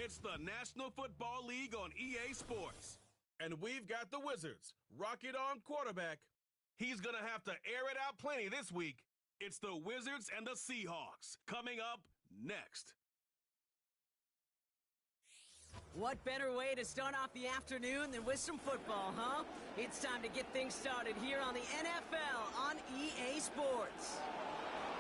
It's the National Football League on EA Sports. And we've got the Wizards, rocket arm quarterback. He's going to have to air it out plenty this week. It's the Wizards and the Seahawks coming up next. What better way to start off the afternoon than with some football, huh? It's time to get things started here on the NFL on EA Sports.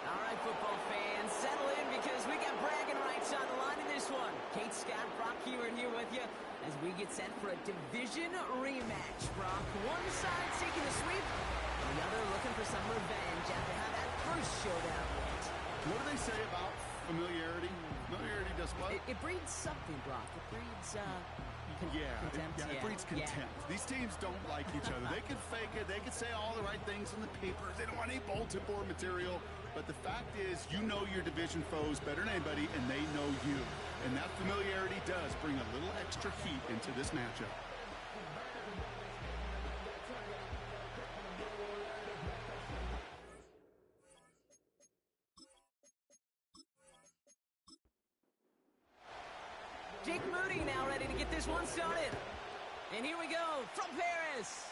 All right, football fans, settle in because we got bragging rights on the line in this one. Kate, Scott, Brock Keeran here with you as we get set for a division rematch. Brock, one side seeking a sweep, the other looking for some revenge after how that first showdown went. What do they say about familiarity? Familiarity does what? It breeds something, Brock. It breeds, contempt. It breeds contempt. Yeah. These teams don't like each other. They can fake it. They can say all the right things in the papers. They don't want any bulletin board material. But the fact is, you know your division foes better than anybody, and they know you. And that familiarity does bring a little extra heat into this matchup. Jake Moody now ready to get this one started. And here we go from Paris.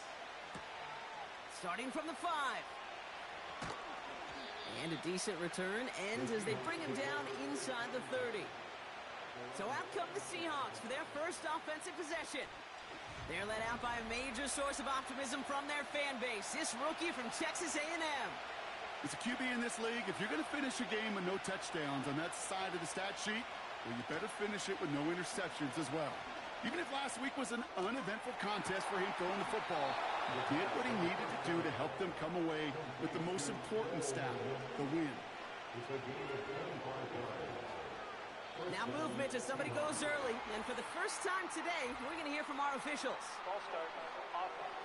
Starting from the 5. And a decent return ends as they bring him down inside the 30. So out come the Seahawks for their first offensive possession. They're led out by a major source of optimism from their fan base. This rookie from Texas A&M. As a QB in this league, if you're going to finish a game with no touchdowns on that side of the stat sheet, well, you better finish it with no interceptions as well. Even if last week was an uneventful contest for him throwing the football, he did what he needed to do to help them come away with the most important stat, the win. Now movement as somebody goes early. And for the first time today, we're going to hear from our officials. Ball start. Offense.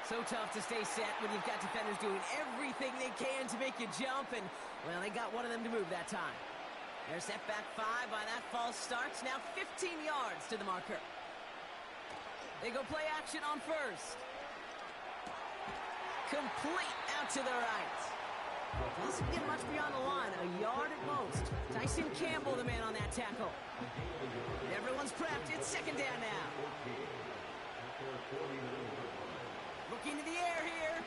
So tough to stay set when you've got defenders doing everything they can to make you jump. And, well, they got one of them to move that time. They're set back 5 by that false start. Now 15 yards to the marker. They go play action on first. Complete out to the right. Doesn't get much beyond the line. A yard at most. Tyson Campbell, the man on that tackle. Everyone's prepped. It's second down now. Looking to the air here.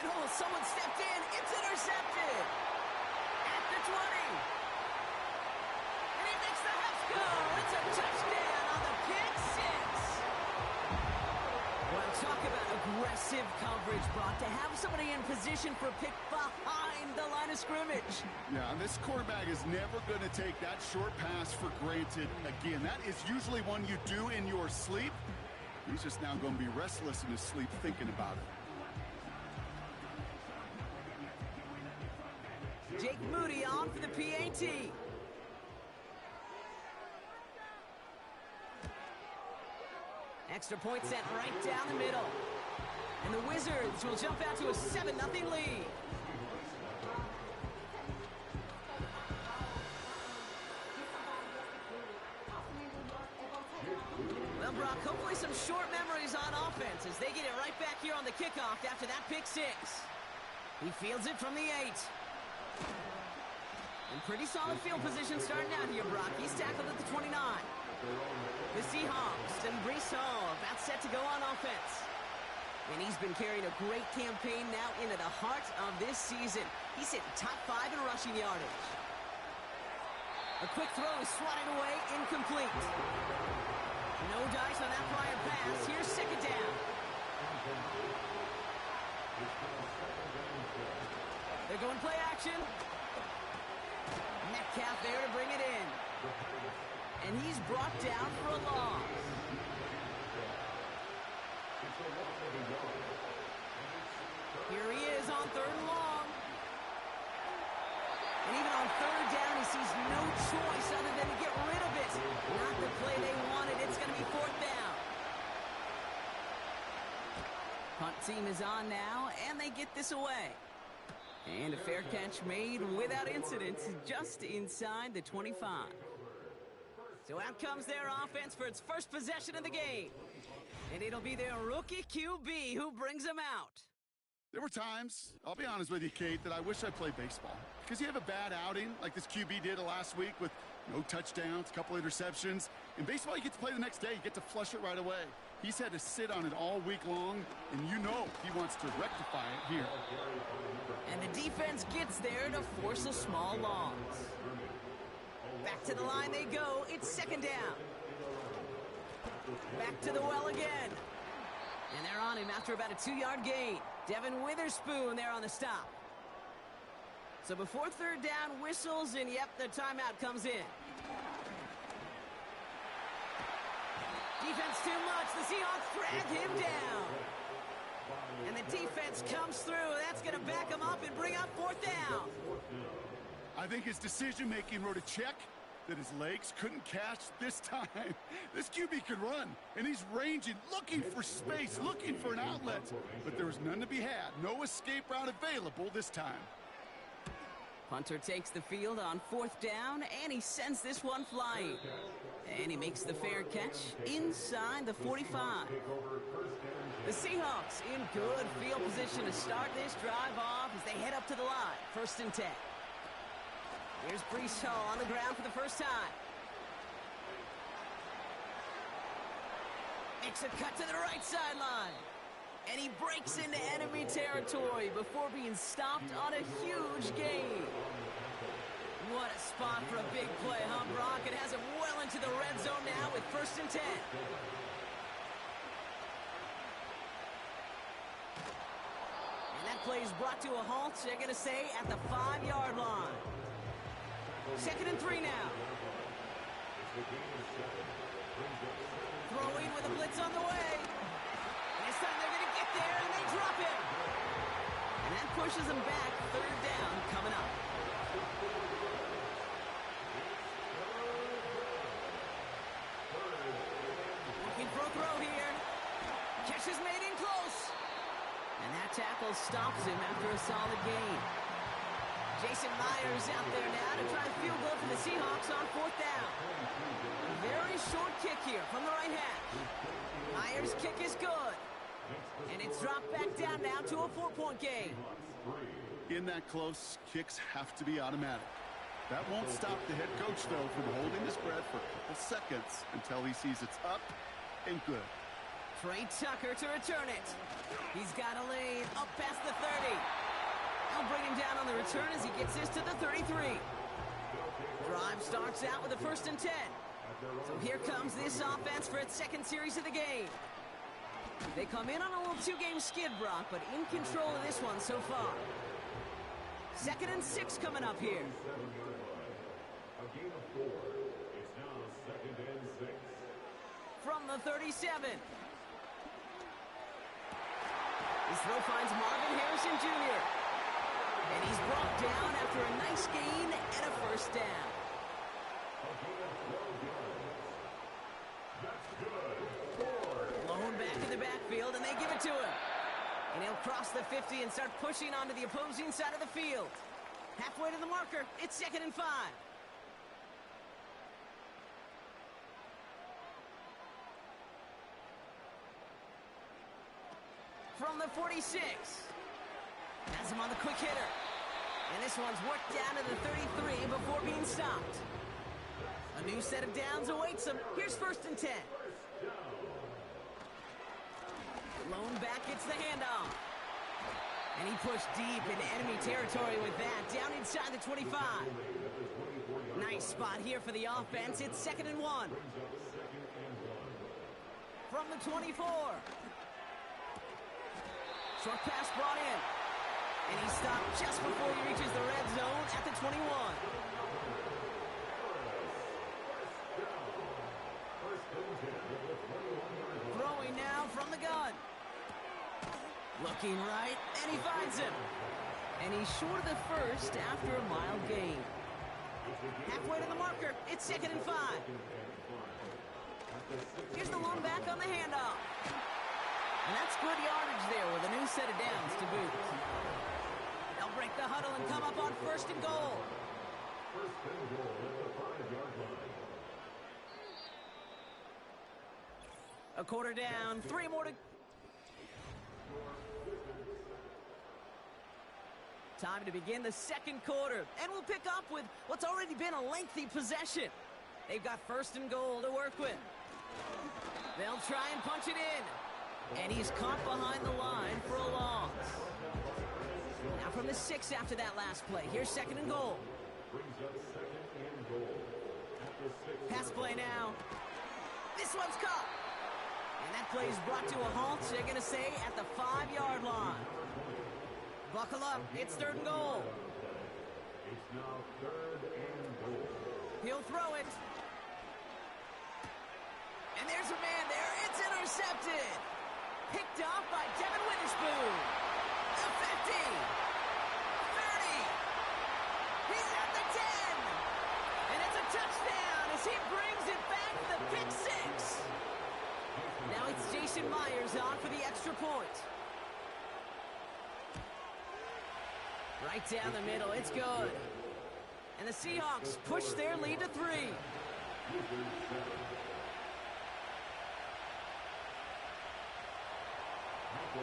And oh, someone stepped in. It's intercepted. At the 20. And he makes the house go. It's a touchdown on the pick 6. Well, talk about aggressive coverage, Brock. To have somebody in position for a pick behind the line of scrimmage. Yeah, this quarterback is never going to take that short pass for granted again. That is usually one you do in your sleep. He's just now going to be restless in his sleep thinking about it. Jake Moody on for the PAT. Extra point set right down the middle. And the Wizards will jump out to a 7-0 lead. Well, Brock, hopefully some short memories on offense as they get it right back here on the kickoff after that pick 6. He fields it from the 8. And pretty solid field position starting out here, Brock. He's tackled at the 29. The Seahawks and Breece Hall about set to go on offense. And he's been carrying a great campaign now into the heart of this season. He's hitting top 5 in rushing yardage. A quick throw is swatted away, incomplete. No dice on that prior pass. Here's second down. They're going play action. Metcalf there to bring it in. And he's brought down for a loss. Here he is on 3rd and long. And even on 3rd down, he sees no choice other than to get rid of it. Not the play they wanted. It's going to be 4th down. Punt team is on now, and they get this away. And a fair catch made without incident just inside the 25. So out comes their offense for its first possession of the game. And it'll be their rookie QB who brings them out. There were times, I'll be honest with you, Kate, that I wish I played baseball. Because you have a bad outing, like this QB did last week with No touchdowns, a couple interceptions. In baseball, you get to play the next day. You get to flush it right away. He's had to sit on it all week long, and you know he wants to rectify it here. And the defense gets there to force a small loss. Back to the line they go. It's second down. Back to the well again. And they're on him after about a 2-yard gain. Devin Witherspoon there on the stop. So before third down, whistles, and yep, the timeout comes in. Defense too much. The Seahawks drag him down. And the defense comes through. That's going to back him up and bring up fourth down. I think his decision-making wrote a check that his legs couldn't catch this time. This QB can run, and he's ranging, looking for space, looking for an outlet. But there was none to be had. No escape route available this time. Punter takes the field on fourth down, and he sends this one flying. And he makes the fair catch inside the 45. The Seahawks in good field position to start this drive off as they head up to the line. 1st and 10. Here's Brees Hall on the ground for the first time. Makes a cut to the right sideline. And he breaks into enemy territory before being stopped on a huge gain. What a spot for a big play, huh, Brock? It has him well into the red zone now with 1st and 10. And that play is brought to a halt, they're going to say, at the 5-yard line. 2nd and 3 now. Throwing with a blitz on the way. And this time they're going to get there, and they drop him. And that pushes them back. 3rd down coming up. Looking for a throw here. Catch is made in close. And that tackle stops him after a solid gain. Jason Myers out there now to try a field goal for the Seahawks on 4th down. A very short kick here from the right hash. Myers' kick is good. And it's dropped back down now to a 4-point game. In that close, kicks have to be automatic. That won't stop the head coach, though, from holding his breath for a couple seconds until he sees it's up and good. Trey Tucker to return it. He's got a lane up past the 30. They'll bring him down on the return as he gets this to the 33. Drive starts out with a 1st and 10. So here comes this offense for its 2nd series of the game. They come in on a little 2-game skid, Brock, but in control of this one so far. 2nd and 6 coming up here. A game of 4. It's now 2nd and 6. From the 37. His throw finds Marvin Harrison Jr. And he's brought down after a nice gain and a 1st down. Blown back in the backfield, and they give it to him. And he'll cross the 50 and start pushing onto the opposing side of the field. Halfway to the marker, it's 2nd and 5. From the 46. Has him on the quick hitter. And this one's worked down to the 33 before being stopped. A new set of downs awaits him. Here's 1st and 10. Lone back gets the handoff. And he pushed deep into enemy territory with that. Down inside the 25. Nice spot here for the offense. It's 2nd and 1. From the 24. Short pass brought in. And he stopped just before he reaches the red zone at the 21. Throwing now from the gun. Looking right, and he finds him. And he's short of the 1st after a mild gain. Halfway to the marker, it's 2nd and 5. Here's the lone back on the handoff. And that's good yardage there with a new set of downs to boot. They'll break the huddle and come up on 1st and goal. A quarter down, 3 more to... Time to begin the second quarter, and we'll pick up with what's already been a lengthy possession. They've got first and goal to work with. They'll try and punch it in, and he's caught behind the line for a loss. Now from the 6 after that last play, here's second and goal. Brings up second and goal. At the 6. Pass play now. This one's caught. And that play is brought to a halt, they're going to say, at the 5-yard line. Buckle up, it's third and goal. It's now third and goal. He'll throw it. And there's a man there, it's intercepted. Picked off by Devin Witherspoon. The 50. 30. He's at the 10. And it's a touchdown as he brings it back for the pick 6. Now it's Jason Myers on for the extra point. Right down the middle, it's good. And the Seahawks push their lead to 3.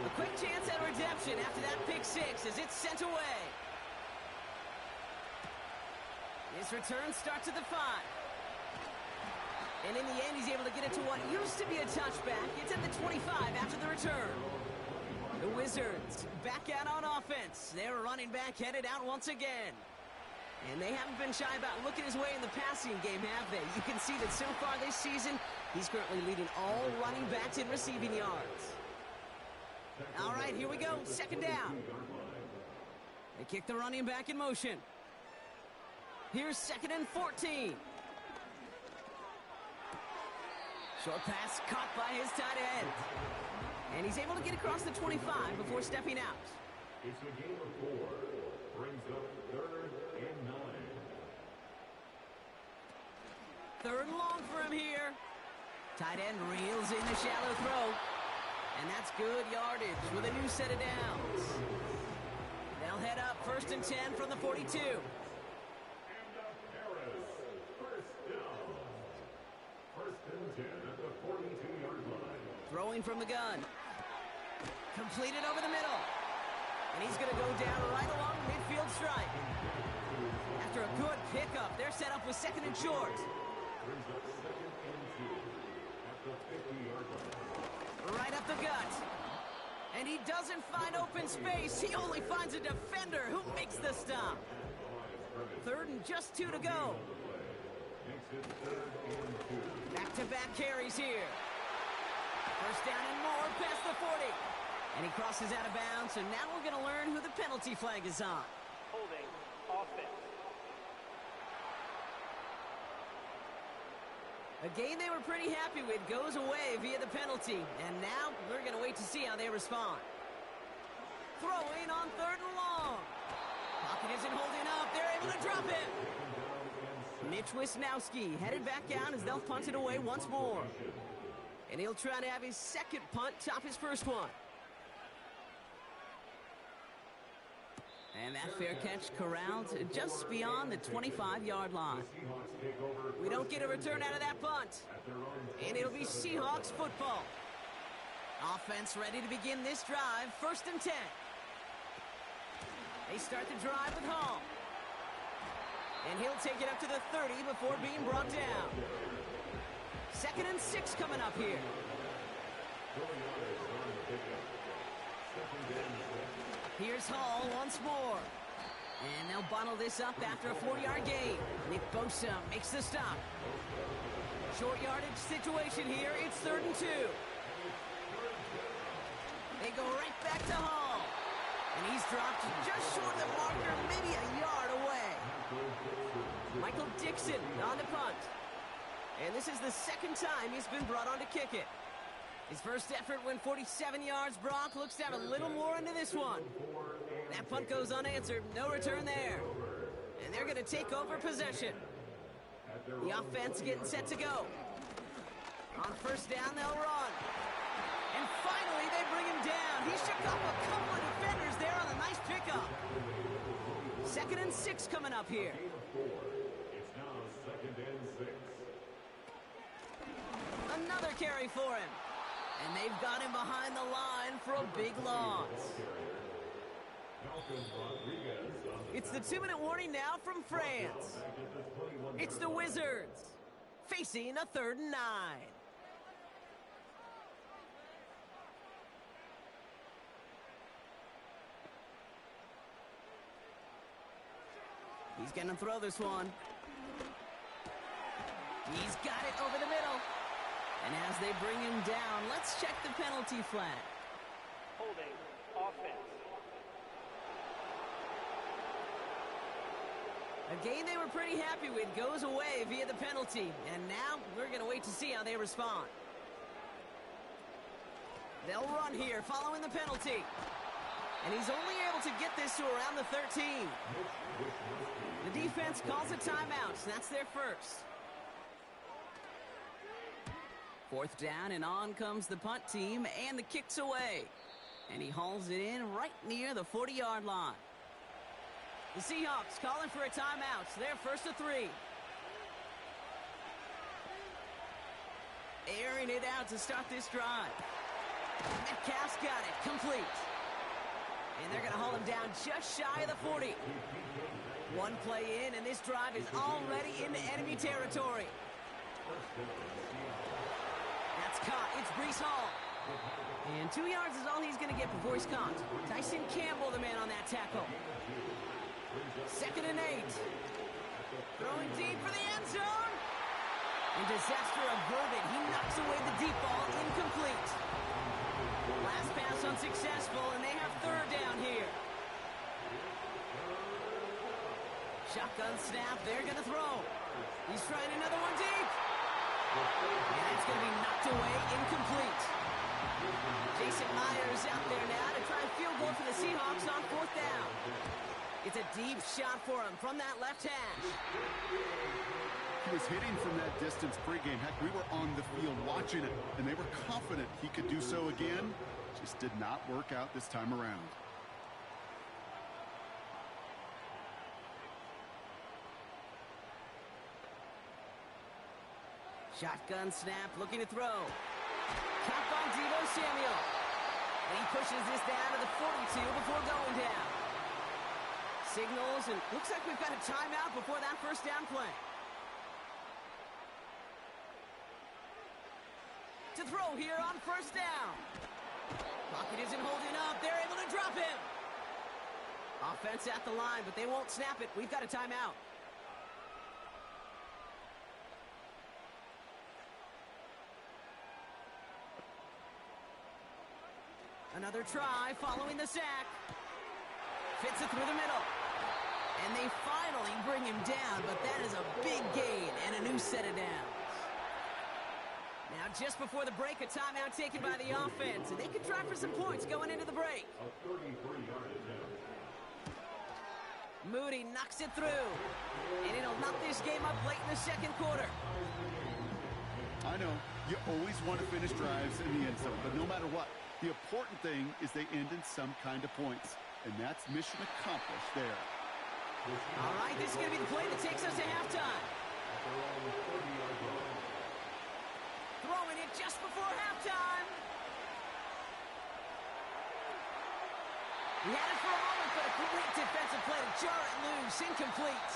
A quick chance at redemption after that pick 6 as it's sent away. His return starts at the 5. And in the end, he's able to get it to what used to be a touchback. It's at the 25 after the return. The Wizards back out on offense. Their running back headed out once again. And they haven't been shy about looking his way in the passing game, have they? You can see that so far this season, he's currently leading all running backs in receiving yards. All right, here we go. Second down. They kick the running back in motion. Here's second and 14. Short pass caught by his tight end. And he's able to get across the 25 before stepping out. It's a game of 4. Brings up third and 9. Third and long for him here. Tight end reels in the shallow throw. And that's good yardage with a new set of downs. They'll head up first and 10 from the 42. Throwing from the gun. Completed over the middle. And he's going to go down right along the midfield stripe. After a good pickup, they're set up with second and short. Brings up second and 2 at the 50-yard line. Right up the gut. And he doesn't find open space. He only finds a defender who makes the stop. Third and just 2 to go. Makes it third and 2. Back-to-back carries here. First down and more past the 40. And he crosses out of bounds, so now we're going to learn who the penalty flag is on. Holding offense. A game they were pretty happy with goes away via the penalty. And now we're going to wait to see how they respond. Throwing on third and long. Pocket isn't holding up. They're able to drop it. Mitch Wisnowski headed back down as they'll punt it away once more. And he'll try to have his second punt top his first one. And that fair catch corralled just beyond the 25-yard line. We don't get a return out of that punt. And it'll be Seahawks football. Offense ready to begin this drive. First and 10. They start the drive with Hall. And he'll take it up to the 30 before being brought down. Second and 6 coming up here. Here's Hall once more. And they'll bottle this up after a 4-yard gain. Nick Bosa makes the stop. Short yardage situation here. It's third and 2. They go right back to Hall. And he's dropped just short of the marker, maybe a yard away. Michael Dixon on the punt. And this is the second time he's been brought on to kick it. His first effort went 47 yards. Brock looks to have a little more into this one. That punt goes unanswered. No return there. And they're going to take over possession. The offense getting set to go. On first down, they'll run. And finally, they bring him down. He shook off a couple of defenders there on a nice pickup. Second and 6 coming up here. It's now second and 6. Another carry for him. And they've got him behind the line for a big loss. Malcolm Rodriguez It's the 2-minute warning now from France. It's the Wizards facing a 3rd and 9. He's going to throw this one. He's got it over the middle. And as they bring him down, let's check the penalty flag. Holding offense. A game they were pretty happy with goes away via the penalty. And now we're going to wait to see how they respond. They'll run here following the penalty. And he's only able to get this to around the 13. The defense calls a timeout. That's their first. 4th down, and on comes the punt team, and the kick's away. And he hauls it in right near the 40-yard line. The Seahawks calling for a timeout. So they're first to 3. Airing it out to start this drive. Metcalf's got it, complete. And they're going to haul him down just shy of the 40. One play in, and this drive is already into enemy territory. That's caught. It's Breece Hall. And 2 yards is all he's going to get before he's caught. Tyson Campbell, the man on that tackle. 2nd and 8. Throwing deep for the end zone. And disaster averted. He knocks away the deep ball, incomplete. Last pass unsuccessful, and they have 3rd down here. Shotgun snap, they're going to throw. He's trying another one deep. And it's going to be knocked away, incomplete. Jason Myers out there now to try a field goal for the Seahawks on 4th down. It's a deep shot for him from that left hash. He was hitting from that distance pregame. Heck, we were on the field watching it, and they were confident he could do so again. Just did not work out this time around. Shotgun snap, looking to throw. Caught by Deebo Samuel. And he pushes this down to the 42 before going down. Signals, and looks like we've got a timeout before that 1st down play. To throw here on 1st down. Pocket isn't holding up. They're able to drop him. Offense at the line, but they won't snap it. We've got a timeout. Another try following the sack. Fits it through the middle. And they finally bring him down, but that is a big gain and a new set of downs. Now, just before the break, a timeout taken by the offense, and they could try for some points going into the break. Moody knocks it through, and it'll knock this game up late in the 2nd quarter. I know, you always want to finish drives in the end zone, but no matter what, the important thing is they end in some kind of points, and that's mission accomplished there. All right, this is going to be the play that takes us to halftime. Throwing it just before halftime. He had it for a moment, but a great defensive play to jar it loose. Incomplete.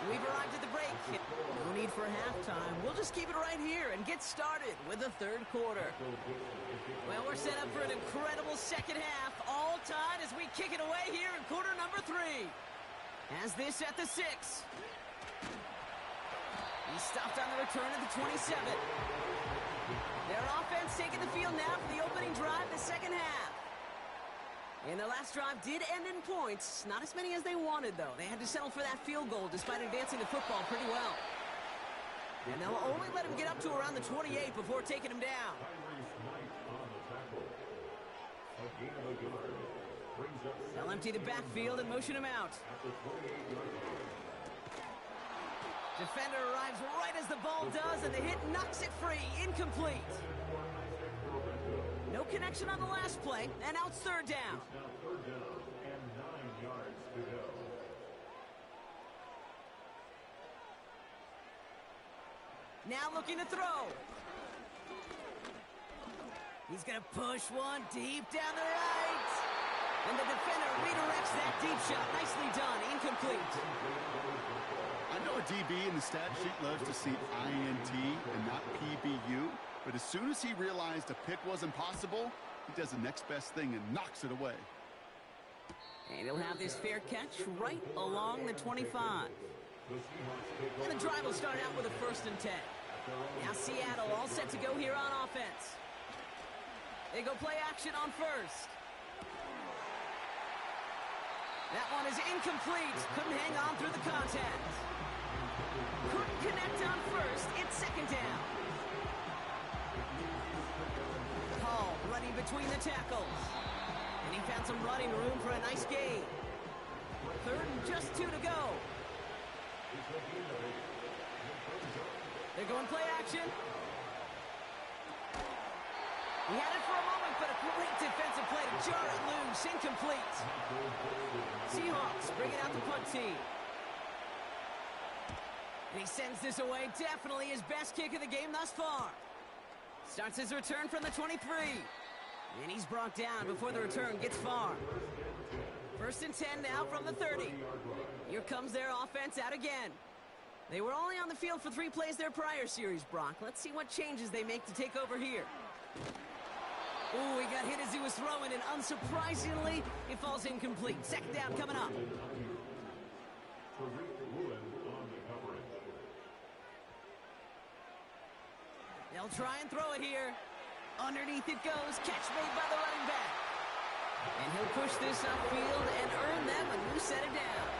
We've arrived at the break. No need for halftime. We'll just keep it right here and get started with the 3rd quarter. Well, we're set up for an incredible 2nd half. All tied as we kick it away here in quarter number 3. Has this at the 6. He stopped on the return of the 27. Their offense taking the field now for the opening drive, the 2nd half. And the last drive did end in points. Not as many as they wanted, though. They had to settle for that field goal despite advancing the football pretty well. And they'll only let him get up to around the 28 before taking him down. They'll empty the backfield and motion him out. Defender arrives right as the ball does, and the hit knocks it free. Incomplete. No connection on the last play, and now it's 3rd down. Now 3rd down and 9 yards to go. Now looking to throw. He's going to push one deep down the right. And the defender redirects that deep shot. Nicely done. Incomplete. I know a DB in the stat sheet loves to see INT and not PBU, but as soon as he realized a pick wasn't possible, he does the next best thing and knocks it away. And he'll have this fair catch right along the 25. And the drive will start out with a 1st and 10. Now Seattle all set to go here on offense. They go play action on 1st. That one is incomplete. Couldn't hang on through the contact. Couldn't connect on 1st. It's 2nd down. Hall running between the tackles. And he found some running room for a nice gain. 3rd and just 2 to go. They're going play action. He had it for a moment, but a great defensive play to jar it loose. Incomplete. Seahawks bringing out the punt team. And he sends this away. Definitely his best kick of the game thus far. Starts his return from the 23. And he's brought down before the return gets far. 1st and 10 now from the 30. Here comes their offense out again. They were only on the field for 3 plays their prior series, Brock. Let's see what changes they make to take over here. Ooh, he got hit as he was throwing, and unsurprisingly, it falls incomplete. 2nd down coming up. They'll try and throw it here. Underneath it goes. Catch made by the running back. And he'll push this upfield and earn them a new set of downs.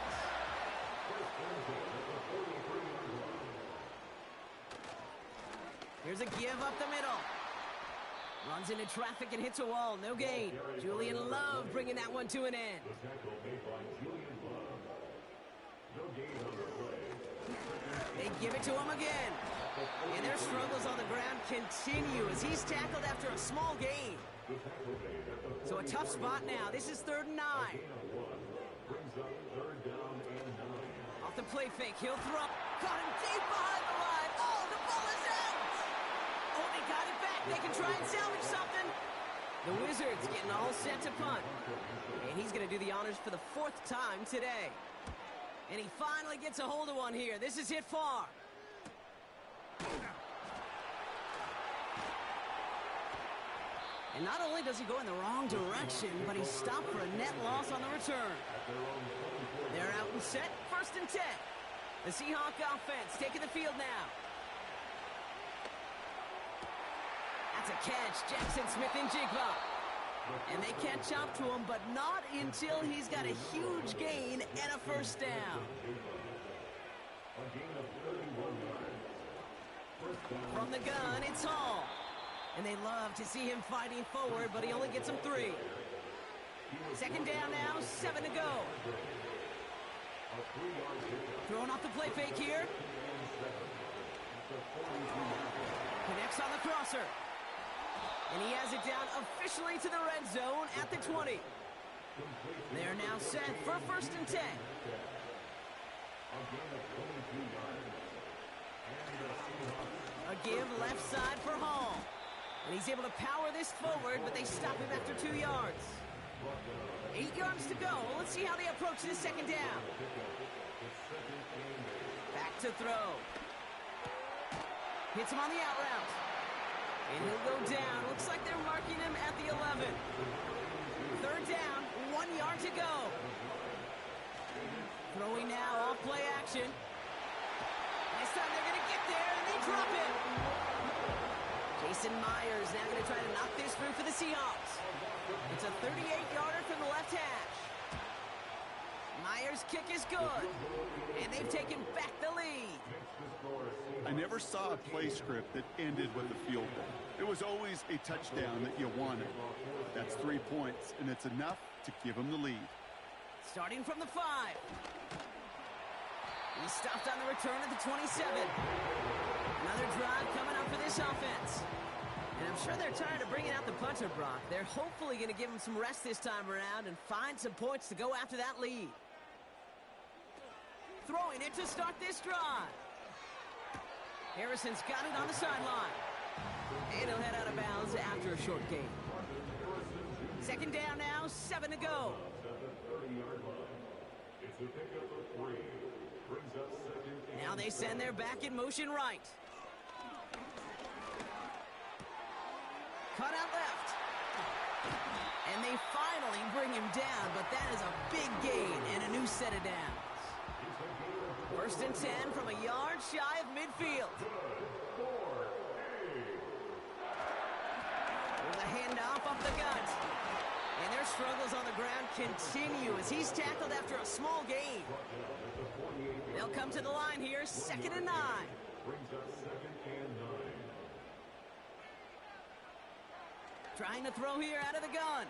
Here's a give up the middle. Runs into traffic and hits a wall. No gain. Julian Love bringing that one to an end. They give it to him again. And their struggles on the ground continue as he's tackled after a small gain. So a tough spot now. This is 3rd and 9. Off the play fake. He'll throw. Caught him deep behind the line. Oh, the ball is out. Oh, they got it back. They can try and salvage something. The Wizards getting all set to punt. And he's going to do the honors for the 4th time today. And he finally gets a hold of one here. This is hit far. And not only does he go in the wrong direction, but he's stopped for a net loss on the return. They're out and set. 1st and 10. The Seahawks offense taking the field now. That's a catch. Jackson Smith-Njigba. And they catch up to him, but not until he's got a huge gain and a 1st down. From the gun, it's Hall. And they love to see him fighting forward, but he only gets them 3. 2nd down now, 7 to go. Throwing off the play fake here. Connects on the crosser. And he has it down officially to the red zone at the 20. They're now set for 1st and 10. A give left side for Hall. And he's able to power this forward, but they stop him after 2 yards. 8 yards to go. Let's see how they approach this 2nd down. Back to throw. Hits him on the out route. And he'll go down. Looks like they're marking him at the 11. 3rd down, 1 yard to go. Throwing now off play action. This time they're going to get there, and they drop it. Jason Myers now going to try to knock this through for the Seahawks. It's a 38-yarder from the left hash. Myers' kick is good, and they've taken back the lead. I never saw a play script that ended with a field goal. It was always a touchdown that you wanted. That's 3 points, and it's enough to give them the lead. Starting from the 5. He stopped on the return at the 27. Another drive coming up for this offense. And I'm sure they're tired of bringing out the punter, Brock. They're hopefully going to give him some rest this time around and find some points to go after that lead. Throwing it to start this drive. Harrison's got it on the sideline. And he'll head out of bounds after a short gain. Second down now, 7 to go. At the 30-yard line. It's a pickup of 3. Brings up second and Now they send their back in motion right. Cut out left. And they finally bring him down, but that is a big gain and a new set of downs. First and 10 from a yard shy of midfield. There's a handoff up the gut. And their struggles on the ground continue as he's tackled after a small gain. They'll come to the line here, 2nd and 9. Brings up 2nd and 9. Trying to throw here out of the gun.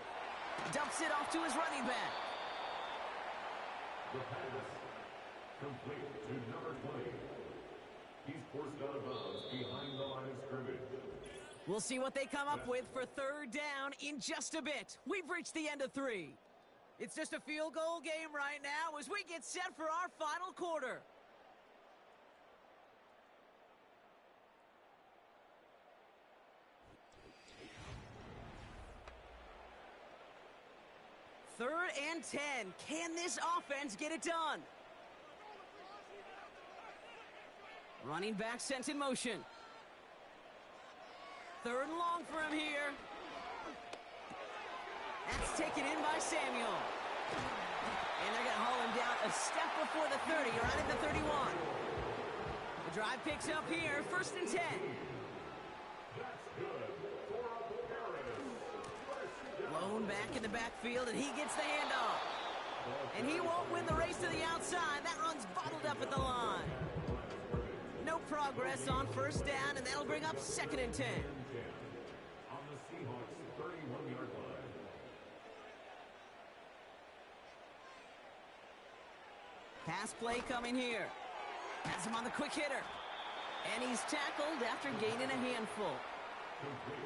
Dumps it off to his running back. The pass complete to number 20. He's forced out of bounds behind the line of scrimmage. We'll see what they come up with for 3rd down in just a bit. We've reached the end of 3. It's just a field goal game right now as we get set for our final quarter. Third and 10. Can this offense get it done? Running back sent in motion. 3rd and long for him here. That's taken in by Samuel. And they're going to haul him down a step before the 30, right at the 31. The drive picks up here, 1st and 10. Lone back in the backfield, and he gets the handoff. And he won't win the race to the outside. That run's bottled up at the line. No progress on 1st down, and that'll bring up 2nd and 10. On the Seahawks 31-yard line. Pass play coming here. Has him on the quick hitter. And he's tackled after gaining a handful.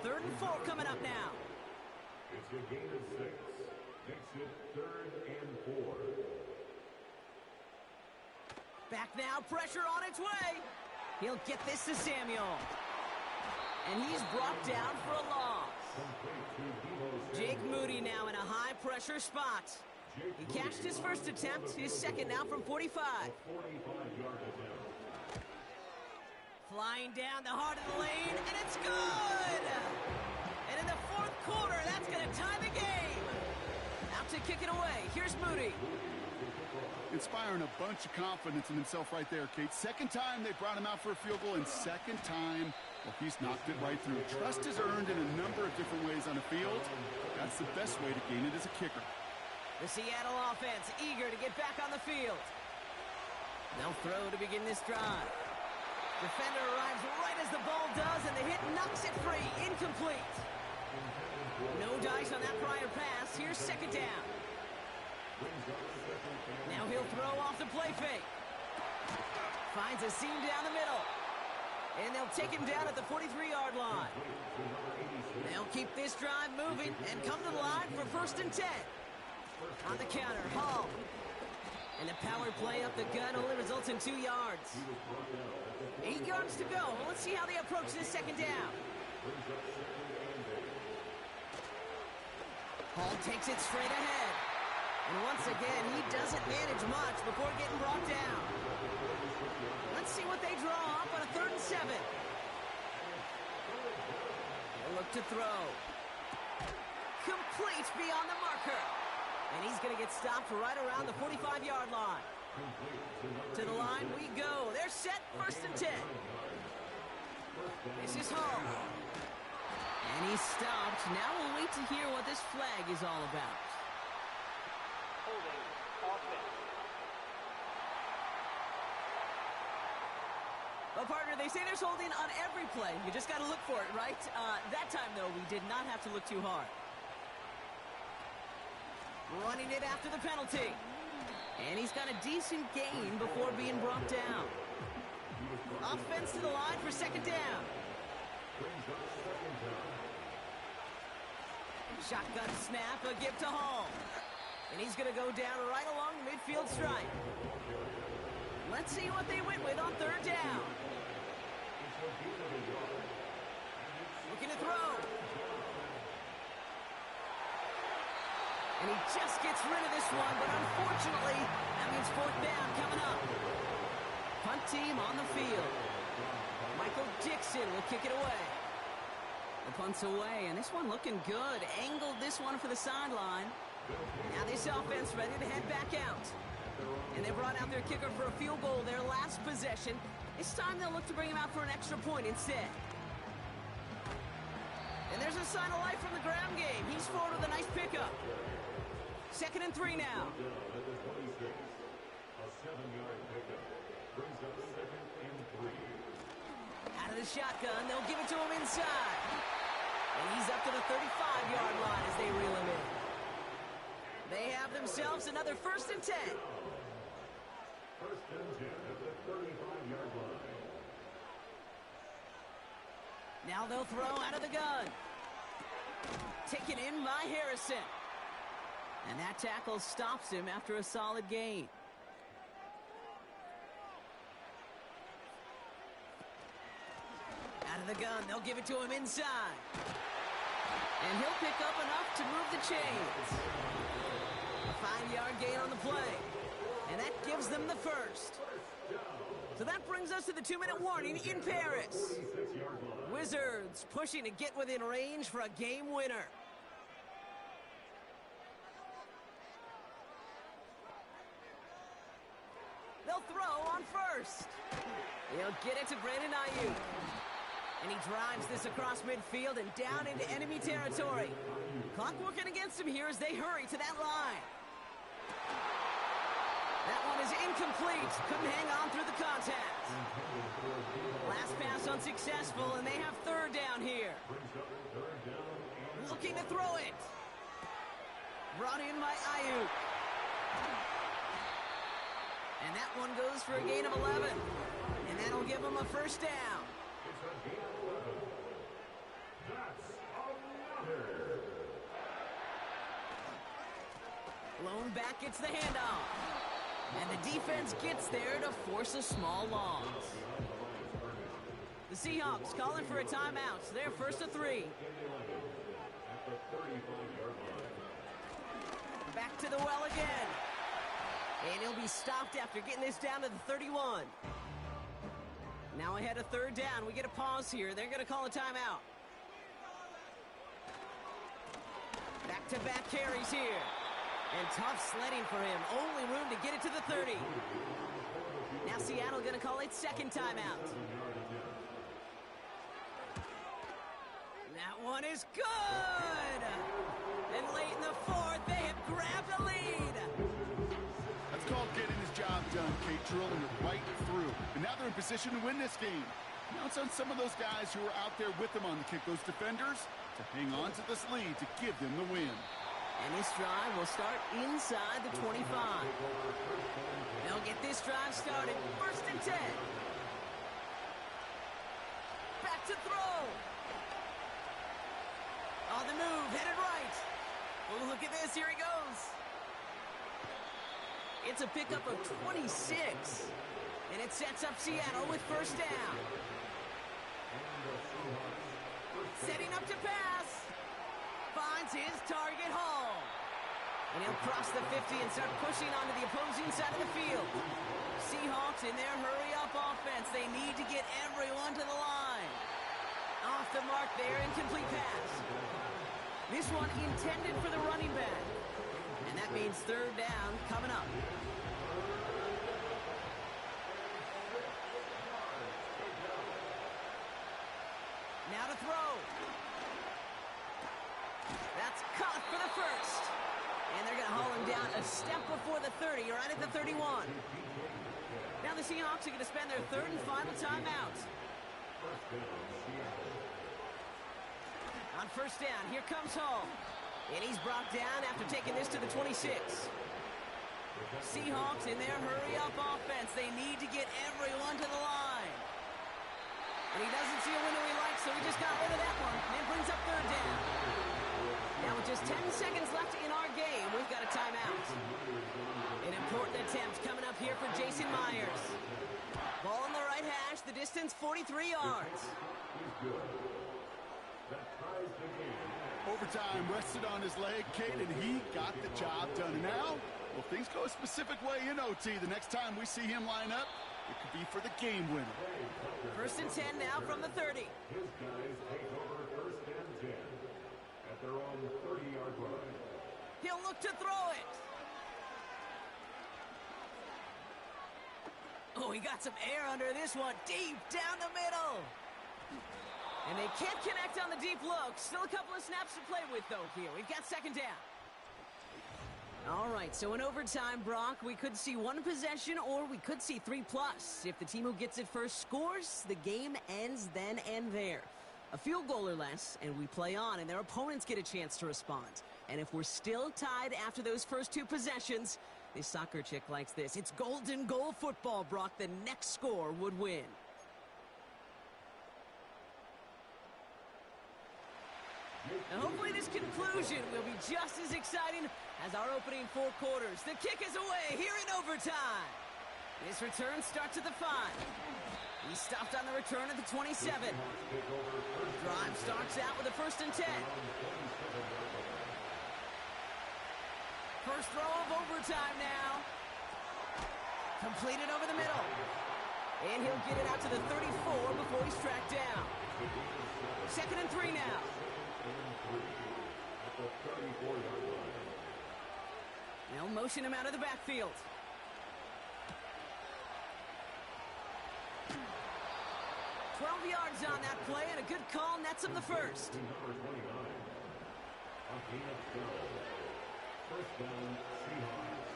3rd and 4 coming up now. It's a gain of 6. Makes it 3rd and 4. Back now, pressure on its way. He'll get this to Samuel. And he's brought down for a loss. Jake Moody now in a high-pressure spot. He cashed his first attempt, his second now from 45. Flying down the heart of the lane, and it's good! And in the 4th quarter, that's going to tie the game. Out to kick it away. Here's Moody. Inspiring a bunch of confidence in himself right there, Kate. 2nd time they brought him out for a field goal, and 2nd time, well, he's knocked it right through. Trust is earned in a number of different ways on the field. That's the best way to gain it as a kicker. The Seattle offense eager to get back on the field. They'll throw to begin this drive. Defender arrives right as the ball does, and the hit knocks it free. Incomplete. No dice on that prior pass. Here's 2nd down. Now he'll throw off the play fake. Finds a seam down the middle. And they'll take him down at the 43-yard line. They'll keep this drive moving and come to the line for 1st and 10. On the counter, Hall. And the power play up the gut only results in 2 yards. 8 yards to go. Well, let's see how they approach this 2nd down. Hall takes it straight ahead. And once again, he doesn't manage much before getting brought down. Let's see what they draw up on a 3rd and 7. They'll look to throw. Complete beyond the marker. And he's going to get stopped right around the 45-yard line. To the line we go. They're set, 1st and 10. This is Hall. And he's stopped. Now we'll wait to hear what this flag is all about. Holding offense. Well, partner, they say there's holding on every play. You just got to look for it, right? That time, though, we did not have to look too hard. Running it after the penalty. And he's got a decent gain before being brought down. Offense to the line for 2nd down. Shotgun snap, a give to Hall. And he's going to go down right along the midfield stripe. Let's see what they went with on 3rd down. Looking to throw. And he just gets rid of this one, but unfortunately, that means fourth down coming up. Punt team on the field. Michael Dixon will kick it away. The punt's away, and this one looking good. Angled this one for the sideline. Now this offense ready to head back out. And they brought out their kicker for a field goal their last possession. This time they'll look to bring him out for an extra point instead. And there's a sign of life from the ground game. He's forward with a nice pickup. 2nd and 3 now. A 7-yard pickup brings up 2nd and 3. Out of the shotgun, they'll give it to him inside. And he's up to the 35-yard line as they reel him in. They have themselves another 1st and 10. 1st and 10 at the 35-yard line. Now they'll throw out of the gun. Taken in by Harrison. And that tackle stops him after a solid gain. Out of the gun, they'll give it to him inside. And he'll pick up enough to move the chains. A 5-yard gain on the play. And that gives them the first. So that brings us to the 2-minute warning in Paris. Wizards pushing to get within range for a game winner. They'll throw on first. He'll get it to Brandon Ayuk. And he drives this across midfield and down into enemy territory. Clock working against him here as they hurry to that line. That one is incomplete. Couldn't hang on through the contact. Last pass unsuccessful, and they have 3rd down here. Looking to throw it. Brought in by Ayuk. And that one goes for a gain of 11. And that'll give them a 1st down. It's a gain of 11. That's another. Blown back gets the handoff. And the defense gets there to force a small loss. The Seahawks calling for a timeout. So they're 1st and 3. Back to the well again. And he'll be stopped after getting this down to the 31. Now ahead of 3rd down. We get a pause here. They're going to call a timeout. Back-to-back carries here. And tough sledding for him. Only room to get it to the 30. Now Seattle going to call it 2nd timeout. That one is good! And late in the 4th, they have grabbed a lead. That's called getting his job done, Kate, drilling it right through. And now they're in position to win this game. Now it's on some of those guys who are out there with them on the kick, those defenders, to hang on to this lead to give them the win. And this drive will start inside the 25. They'll get this drive started. 1st and 10. Back to throw. On the move, headed right. Oh, look at this. Here he goes. It's a pickup of 26. And it sets up Seattle with 1st down. Setting up to pass. Finds his target, Hall. And he'll cross the 50 and start pushing onto the opposing side of the field. Seahawks in their hurry-up offense. They need to get everyone to the line. Off the mark there, incomplete pass. This one intended for the running back. And that means 3rd down coming up. Now to throw. That's caught for the 1st. And they're going to haul him down a step before the 30, right at the 31. Now the Seahawks are going to spend their 3rd and final timeout. On 1st down, here comes Hall. And he's brought down after taking this to the 26. Seahawks in their hurry-up offense. They need to get everyone to the line. And he doesn't see a window he likes, so he just got rid of that one. And brings up 3rd down. Now with just 10 seconds left in our game, we've got a timeout. An important attempt coming up here for Jason Myers. Ball on the right hash, the distance 43 yards. ties the game. Overtime rested on his leg, Kate, and he got the job done. And now, well, things go a specific way in OT. The next time we see him line up, it could be for the game winner. First and 10 now from the 30. His guys take over first and 10 at their own 30-yard line. He'll look to throw it. Oh, he got some air under this one. Deep down the middle. And they can't connect on the deep look. Still a couple of snaps to play with, though, here. We've got second down. All right, so in overtime, Brock, we could see one possession or we could see 3+. If the team who gets it first scores, the game ends then and there. A field goal or less, and we play on, and their opponents get a chance to respond. And if we're still tied after those first 2 possessions, this soccer chick likes this. It's golden goal football, Brock. The next score would win. And hopefully this conclusion will be just as exciting as our opening 4 quarters. The kick is away here in overtime. This return starts at the 5. He stopped on the return at the 27. Drive starts out with a first and 10. First throw of overtime now. Completed over the middle. And he'll get it out to the 34 before he's tracked down. Second and 3 now. They'll motion him out of the backfield. Yards on that play, and a good call nets him the first. Number 29. On gain of 12. First down, Seahawks.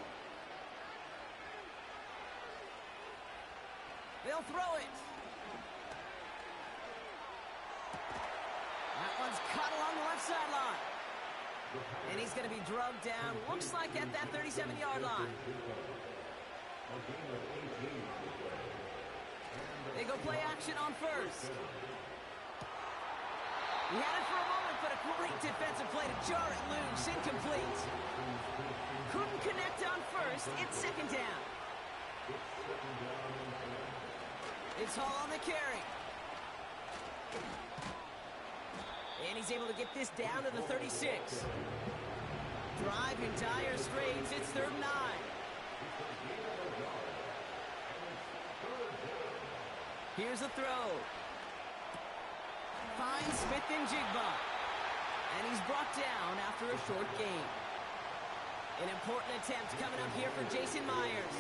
They'll throw it. That one's caught along the left sideline. And he's going to be drugged down, looks like at that 37-yard line. A gain of 18. They go play action on first. He had it for a moment, but a great defensive play to jar it loose. Incomplete. Couldn't connect on first. It's second down. It's Hall on the carry. And he's able to get this down to the 36. Drive in dire straits. It's 3rd and 9. Here's a throw. Finds Smith and Jigba. And he's brought down after a short gain. An important attempt coming up here for Jason Myers.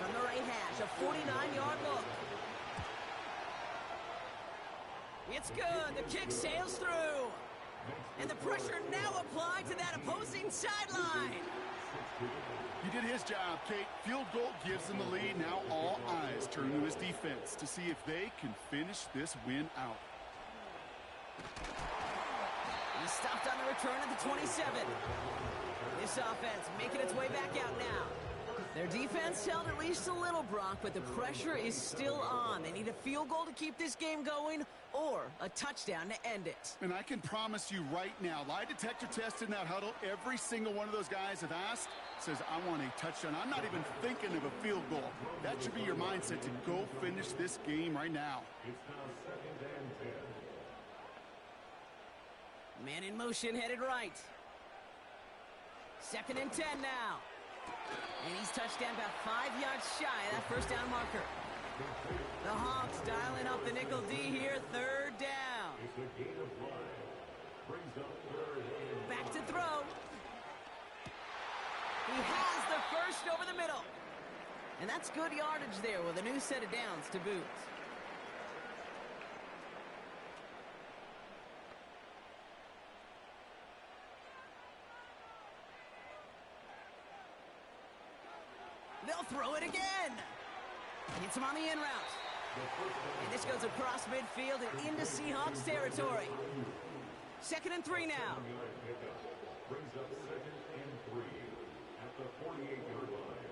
From the right hash, a 49-yard look. It's good. The kick sails through. And the pressure now applied to that opposing sideline. He did his job, Kate. Field goal gives them the lead. Now all eyes turn to his defense to see if they can finish this win out. He stopped on the return at the 27. This offense making its way back out now. Their defense held at least a little, Brock, but the pressure is still on. They need a field goal to keep this game going or a touchdown to end it. And I can promise you right now, lie detector test in that huddle, every single one of those guys have asked says, I want a touchdown. I'm not even thinking of a field goal. That should be your mindset to go finish this game right now. It's now 2nd and 10. Man in motion headed right. 2nd and 10 now. And he's touched down about 5 yards shy of that first down marker. The Hawks dialing up the nickel D here, 3rd down. It's a gain of 5. Brings up 3rd and Back to throw. He has the first over the middle. And that's good yardage there with a new set of downs to boot. They'll throw it again. Hits him on the in route. And this goes across midfield and into Seahawks territory. 2nd and 3 now. brings up 2nd and 3 at the 48-yard line.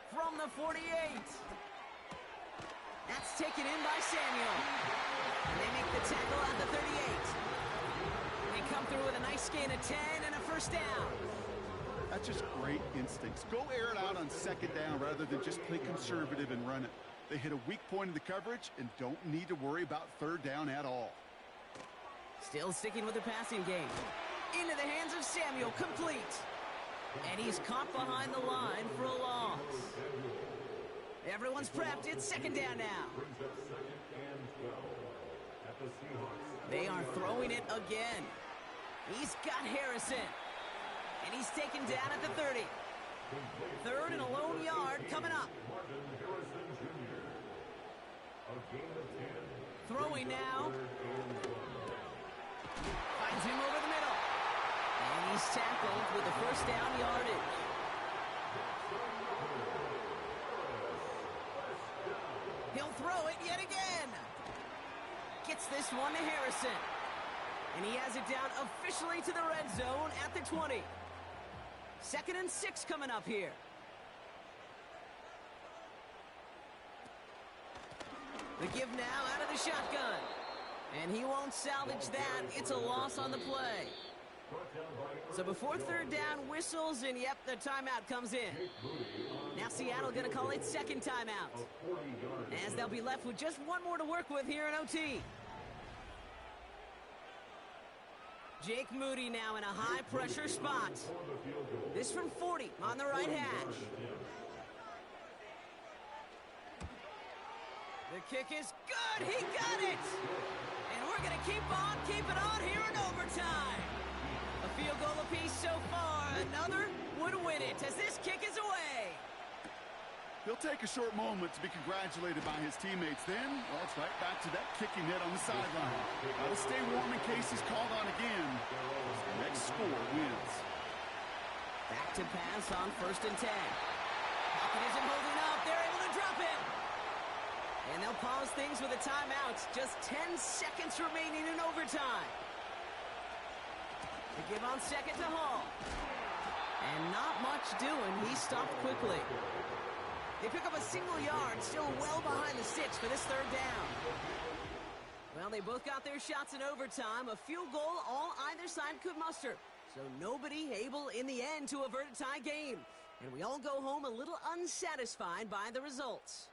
From the 48. That's taken in by Samuel. And they make the tackle at the 38. They come through with a nice gain of 10 and a first down. That's just great instincts. Go air it out on 2nd down rather than just play conservative and run it. They hit a weak point in the coverage and don't need to worry about third down at all. Still sticking with the passing game. Into the hands of Samuel, complete. And he's caught behind the line for a loss. Everyone's prepped. It's second down now. They are throwing it again. He's got Harrison. And he's taken down at the 30. Third and a lone yard coming up. Throwing now. Finds him over the middle. And he's tackled with the first down yardage. He'll throw it yet again. Gets this one to Harrison. And he has it down officially to the red zone at the 20. 2nd and 6 coming up here. The give now out of the shotgun. And he won't salvage that. It's a loss on the play. So before third down whistles, and yep, the timeout comes in. Now Seattle going to call it second timeout, as they'll be left with just one more to work with here in OT. Jake Moody now in a high-pressure spot. This from 40 on the right hash. The kick is good. He got it. And we're going to keep it on here in overtime. A field goal apiece so far. Another would win it as this kick is away. He'll take a short moment to be congratulated by his teammates. Then, well, it's right back to that kicking net on the sideline. Got to stay warm in case he's called on again. The next score wins. Back to pass on 1st and 10. Pocket isn't holding up. They're able to drop it. And they'll pause things with a timeout. Just 10 seconds remaining in overtime. The give on second to Hall. And not much doing. He stopped quickly. They pick up a single yard, still well behind the sticks for this third down. Well, they both got their shots in overtime. A field goal all either side could muster. So nobody able in the end to avert a tie game. And we all go home a little unsatisfied by the results.